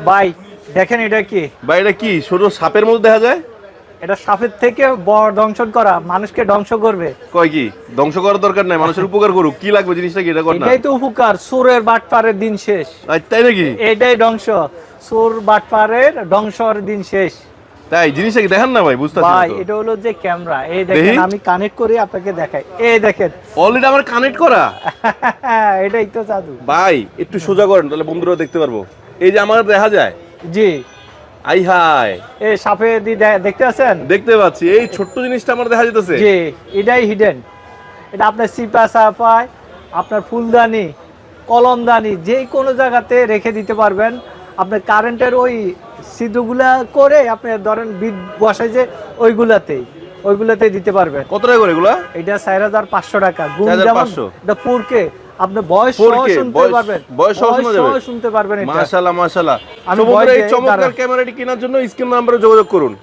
ভাই দেখেন এটা কি? ভাই এটা কি ছোট সাপের মতো দেখা যায়? এটা সাপের থেকে বড় দংশন করা, মানুষকে ধ্বংস করবে। কয় কি ধ্বংস করার দরকার নাই, মানুষের উপকার করুক। কি লাগবে জিনিসটা কি এটা কর না? এটাই তো উপকার, চোরের বাটপারের দিন শেষ। তাই নাকি? এটাই ধ্বংস, চোর বাটপারের ধ্বংসর দিন শেষ। তাই জিনিসটা কি দেখান না ভাই, বুঝতেছি না ভাই তো। এটা হলো যে ক্যামেরা, এই দেখেন আমি কানেক্ট করে আপনাকে দেখাই, এই দেখেন। অলরেডি আমার কানেক্ট করা। এটাই তো জাদু ভাই একটু সোজা করেন তাহলে বন্ধুরা দেখতে পারবো। এই যে আমার দেখা যায়। জি। আই হাই, এই সাপে দেখতে আছেন? দেখতে পাচ্ছি এই ছোট্ট জিনিসটা আমার দেখা যেতেছে। জি, এটাই হিডেন। এটা আপনার সিপা সাপায়, আপনার ফুলদানি, কলমদানি যে কোনো জায়গাতে রেখে দিতে পারবেন। আপনার কারেন্টের ওই ছিদ্রগুলা করে আপনি ধরেন বিট বসে যে ওইগুলাতেই দিতে পারবেন। কত টাকা করে এগুলা? এটা 4500 টাকা। গুণ যেমন 4500 এটা 4K, আপনি বয়স সহ 4K শুনতে পারবেন। বয়স সহ শোনা যাবে? শুনতে পারবেন এটা। মাশাআল্লাহ মাশাআল্লাহ। আমি তো বন্ধুরা এই ভয় চমৎকার দাঁড়ান। ক্যামেরাটি কেনার জন্য স্ক্রিন নাম্বারে যোগাযোগ করুন।